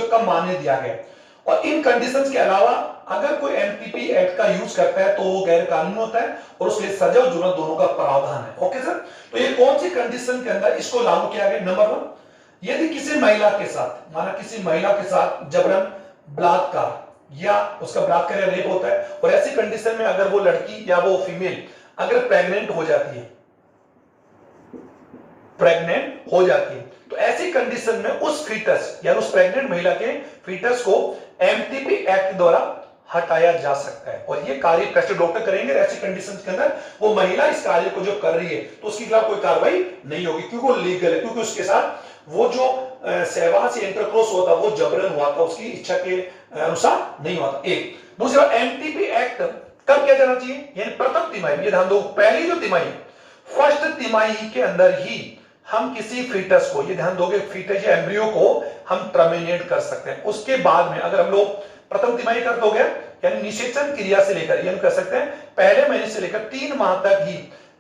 कब मान्य दिया गया, और इन कंडीशंस के अलावा अगर कोई एमटीपी एक्ट का यूज करता है तो वो गैर कानूनी होता है और उसके लिए सजा और जुर्माना दोनों का प्रावधान है। ओके सर, तो ये कौन सी कंडीशन के अंदर इसको लागू किया गया, नंबर 1, यदि किसी महिला के साथ, माना किसी महिला के साथ जबरन बलात्कार या उसका बलात्कार या रेप होता है, और ऐसी कंडीशन में अगर वो लड़की या वो फीमेल अगर प्रेग्नेंट हो जाती है, तो ऐसी कंडीशन में उस फीटस या उस प्रेग्नेंट महिला के फीटस को एमटीपी एक्ट द्वारा हटाया जा सकता है। और ये कार्य प्रशिक्षित डॉक्टर करेंगे। ऐसी कंडीशंस के अंदर वो महिला इस कार्य को जो कर रही है तो उसके खिलाफ कोई कार्रवाई नहीं होगी, क्योंकि वो लीगल है, क्योंकि उसके साथ वो जो सहवास या इंटरकोर्स हुआ था वो जबरन हुआ था, उसकी इच्छा के अनुसार नहीं हुआ था। एक दूसरा, एमटीपी एक्ट कब किया जाना चाहिए, यानी प्रथम तिमाही, ये ध्यान दो, पहली जो तिमाही, फर्स्ट तिमाही के अंदर ही हम किसी फीटस को, ये ध्यान दोगे, फीटस या एम्ब्रियो को हम टर्मिनेट कर सकते हैं। उसके बाद में अगर हम लोग प्रथम तिमाही कर दोगे, यानी निषेचन क्रिया से लेकर, यानी कह सकते हैं पहले महीने से लेकर 3 माह तक ही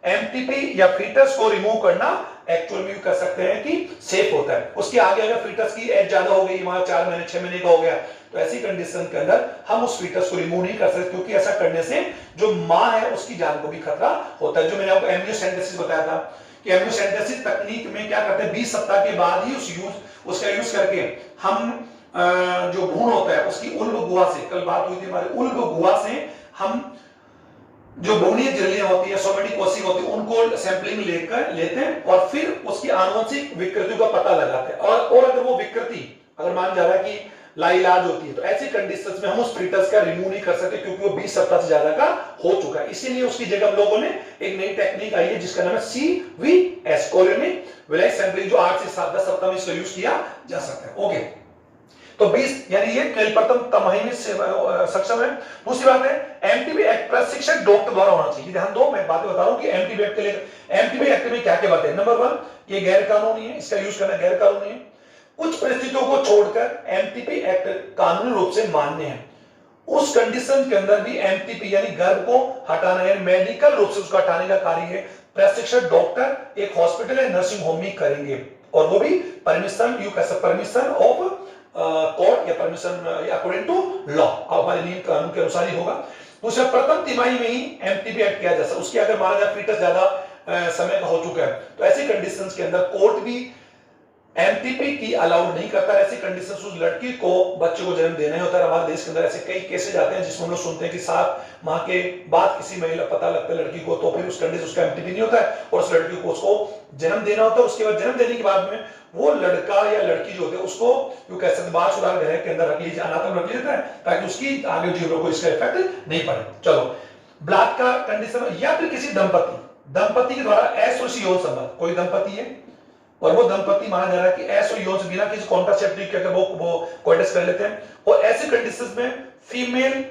एमटीपी या फीटस को रिमूव करना एक्चुअल में कह सकते हैं कि सेफ होता है। उसके आगे अगर फीटस की एज ज्यादा हो गई, 4 महीने 6 महीने का हो गया, तो ऐसी कंडीशन के अंदर हम उस फीटस को रिमूव नहीं कर सकते, क्योंकि ऐसा करने से जो मां है उसकी जान को भी खतरा होता है। जो मैंने आपको एम्ब्रियोसेंटेसिस बताया था कि एम्ब्रियोसेंटेसिस तकनीक में क्या करते हैं, 20 सप्ताह के बाद ही उसका यूज करके हम जो भ्रूण होता है उसकी उल्ब गुहा से, कल बात हुई थी हमारी, उल्ब गुहा से हम जो भ्रूणीय झिल्लियां होती है, सोमेटिक कोशिका होती है, उनको सैंपलिंग लेते हैं और फिर उसकी आनुवंशिक विकृतियों का पता लगाते हैं। और अगर वो विकृति, अगर मान जा रहा है कि लाइलाज होती है। तो ऐसी कंडीशंस में हम उस फीटस का रिमूव नहीं कर सकते क्योंकि वो 20 सप्ताह से ज्यादा का हो चुका है। इसीलिए उसकी जगह हम लोगों ने एक नई टेक्निक आई है जिसका नाम है CVS, कोरियोनिक विलायक सैंपलिंग, जो 8 से 10 सप्ताह में इसका यूज किया जा सकता है। ओके, तो 20 यानी ये प्रथम तिमाही में सक्षम है। दूसरी बात है एमटीबी एक्ट प्रशिक्षक डॉक्टर द्वारा होना चाहिए। ध्यान दो, मैं बातें बता रहा हूं कि एमटीबी एक्ट के लिए एमटीबी एक्ट में क्या क्या बातें। नंबर 1, ये गैर कानूनी है, इसका यूज करना गैर कानूनी है। कुछ परिस्थितियों को छोड़कर एमटीपी एक्ट कानूनी रूप से मान्य है। उस कंडीशन के अंदर भी एमटीपी यानी गर्भ को हटाना है, मेडिकल रूप से उसको हटाने का कार्य प्रशिक्षक डॉक्टर एक हॉस्पिटल या नर्सिंग होम में करेंगे, और वो भी परमिशन परमिशन ऑफ कोर्ट या परमिशन अकॉर्डिंग टू लॉ, हमारे नियम कानून के अनुसार ही होगा। दूसरा, प्रथम तिमाही में ही एमटीपी एक्ट किया जा सकता है। उसकी अगर माना जाए फीटस ज्यादा समय का हो चुका है तो ऐसी कंडीशंस के अंदर कोर्ट भी एमटीपी की अलाउड नहीं करता। ऐसी कंडीशंस उस लड़की को बच्चे को जन्म देना ही होता है। हमारे देश के अंदर ऐसे कई केसेस आते हैं जिसमें हम लोग सुनते हैं कि 7 माह के बाद किसी महिला पता लगता है लड़की को, तो फिर उस कंडीशन उसका एमटीपी नहीं होता है और उस लड़की को उसको जन्म देना होता है। उसके बाद जन्म देने के बाद में वो लड़का या लड़की जो होते हैं उसको जो कह सकते बाल सुधार गृह के अंदर रख लीजिए, अनाथ रख लेता है ताकि उसकी आगे जीवन को इसका इफेक्ट नहीं पड़े। चलो, बलात्कार कंडीशन या फिर किसी दंपति के द्वारा असुरक्षित यौन संबंध, कोई दंपति है और वो दंपति माना जा रहा है कि असुरक्षित यौन से बिना किसी कॉन्ट्रासेप्टिव के वो कोइटस कर लेते हैं और ऐसी कंडीशंस में फीमेल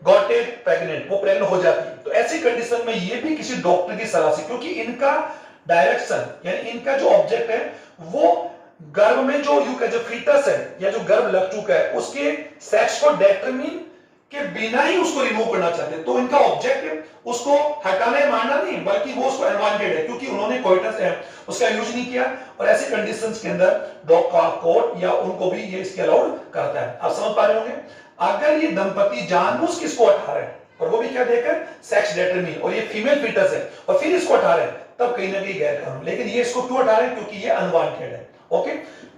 गॉटेड प्रेग्नेंट, वो प्रेग्नेंट हो जाती है, तो ऐसी कंडीशन में ये भी किसी डॉक्टर की सलाह से, क्योंकि इनका डायरेक्शन यानी इनका जो ऑब्जेक्ट है वो गर्भ में जो फीटस है या जो गर्भ लग चुका है उसके सेक्स को डिटरमिन के बिना ही उसको रिमूव करना चाहते हैं। तो इनका ऑब्जेक्ट उसको हटाना है, मारना नहीं, बल्कि वो उसको एडवांटेज है क्योंकि उन्होंने कोइटस उसका यूज नहीं किया। और ऐसे कंडीशंस के अंदर डॉक्टर कोर्ट या उनको भी ये इसके अलाउड करता है। आप समझ पा रहे होंगे, अगर ये दंपति जानबूझ के इसको हटा रहे हैं और वो भी क्या देकर सेक्स डिटरमिन, और ये फीमेल फीटस है और फिर इसको हटा रहे हैं, तब कहीं ना कहीं गैर कानूनी। लेकिन ये इसको क्यों हटा रहे हैं? क्योंकि ये अनवांटेड है। ओके,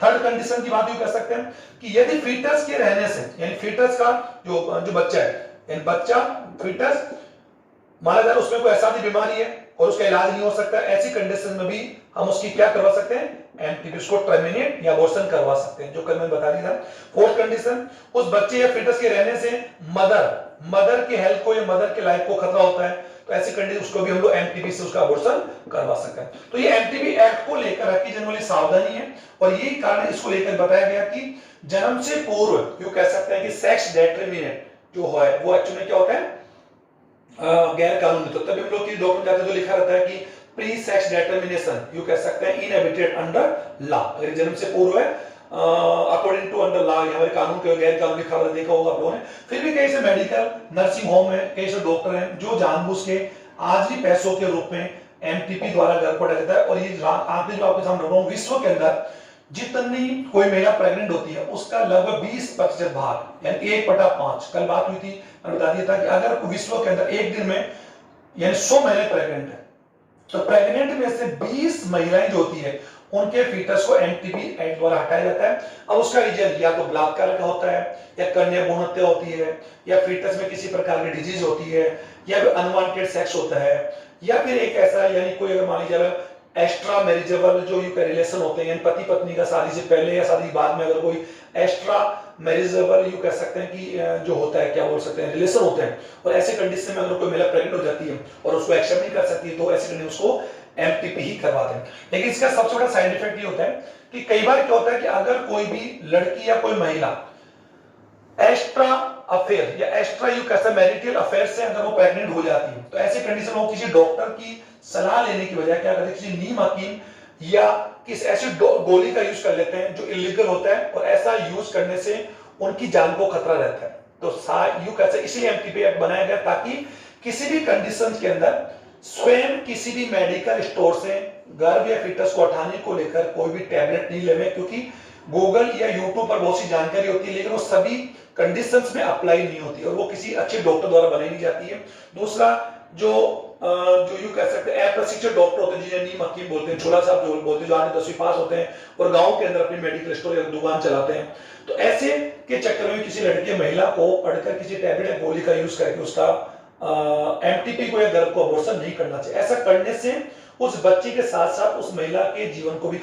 थर्ड कंडीशन की बात यूं कर सकते हैं कि यदि फीटस के रहने से यानी फीटस का जो बच्चा है, यानी बच्चा फीटस माना जा रहा है उसमें कोई ऐसी बीमारी है और उसका इलाज नहीं हो सकता, ऐसी कंडीशन में भी हम उसकी क्या करवा सकते हैं? एमटीपी, उसको टर्मिनेट या अबॉर्शन करवा सकते हैं, जो कल मैंने बता दिया। फोर्थ कंडीशन, उस बच्चे या फीटस के रहने से मदर के हेल्थ को या मदर के लाइफ को खतरा होता है, तो ऐसी कंडीशन उसको भी हम लोग एमटीपी से उसका अबॉर्शन करवा सकते हैं। तो ये एमटीपी एक्ट को लेकर रखी जाने वाली सावधानी है और यही कारण इसको लेकर बताया गया कि जन्म से पूर्व यूं कह सकते हैं कि सेक्स डिटरमिनेट जो है वो एक्चुअली क्या होता है? गैर कानूनी। तो तभी हम लोग की डॉक्यूमेंट जाते तो लिखा रहता है कि प्री सेक्स डिटरमिनेशन यूं कह सकते हैं इनएबिटेड अंडर लॉ, अगर जन्म से पूर्व है अकॉर्डिंग टू अंडर लॉ, हमारे कानून के गैर कानूनी खबर देखा होगा आप लोगों ने। फिर भी कई से मेडिकल नर्सिंग होम है, कई से डॉक्टर हैं जो जानबूझ के आज भी पैसों के रूप में एमटीपी द्वारा गर्भ को हटा देता है। और ये आखिरी जो आपके सामने रख रहा हूं, विश्व के अंदर जितनी कोई महिला प्रेग्नेंट होती है उसका लगभग 20% भाग यानी 1/5, कल बात हुई थी, मैंने बता दिया था कि अगर विश्व के अंदर एक दिन में यानी 100 महिलाएं प्रेग्नेंट है तो प्रेग्नेंट में से 20 महिलाएं जो होती है उनके फीटस को एमटीपी एक्ट द्वारा हटाया जाता है। अब उसका रीजन या तो बलात्कार का होता है या कन्या भ्रूण हत्या होती है या फीटस में किसी प्रकार की डिजीज होती है या फिर अनवांटेड सेक्स होता है या फिर एक ऐसा यानी कोई अगर मान लीजिए एक्स्ट्रा मैरिजेबल जो रिलेशन होते हैं, पति पत्नी का शादी से पहले या शादी बाद में अगर कोई एक्स्ट्रा मैरिजेबल यू कह सकते हैं कि जो होता है क्या बोल सकते हैं रिलेशन होते हैं, और ऐसे कंडीशन में अगर कोई महिला प्रेग्नेंट हो जाती है और उसको एक्सेप्ट नहीं कर सकती तो ऐसे कंडीशन उसको एमटीपी ही करवा दें। लेकिन इसका सबसे बड़ा साइड इफेक्ट ये होता है कि कई बार क्या होता है कि अगर कोई भी लड़की या कोई महिला एक्स्ट्रा अफेयर या एक्स्ट्रा यू कैसे मैरिटल अफेयर से अगर वो प्रेग्नेंट हो जाती है तो ऐसे कंडीशन में वो किसी डॉक्टर की सलाह लेने की बजाय क्या करते हैं किसी नीम हकीम या किस ऐसी गोली का यूज कर लेते हैं जो इलीगल होता है और ऐसा यूज करने से उनकी जान को खतरा रहता है। तो यू कैसे इसलिए एमटीपी एक्ट बनाया गया ताकि किसी भी कंडीशन के अंदर स्वयं किसी भी मेडिकल स्टोर से गर्भ या फीटस को हटाने को लेकर कोई भी टैबलेट नहीं लेवे, क्योंकि गूगल या यूट्यूब पर बहुत सी जानकारी होती है लेकिन वो सभी कंडीशंस में अप्लाई नहीं होती और वो किसी अच्छे डॉक्टर द्वारा बनाई नहीं जाती है। दूसरा जो यू कह सकते हैं अप्रशिक्षित डॉक्टर होते हैं जिन्हें नीम हकीम बोलते हैं, छोला साहब जो बोलते हैं, जो आगे 10वीं पास होते हैं और गांव के अंदर अपनी मेडिकल स्टोर या दुकान चलाते हैं, तो ऐसे के चक्कर में किसी लड़की महिला को पढ़कर किसी टैबलेट या गोली का यूज करके उसका एमटीपी को या गर्भ को अबॉर्शन नहीं करना चाहिए। ऐसा करने से उस बच्चे के साथ साथ उस महिला के जीवन को भी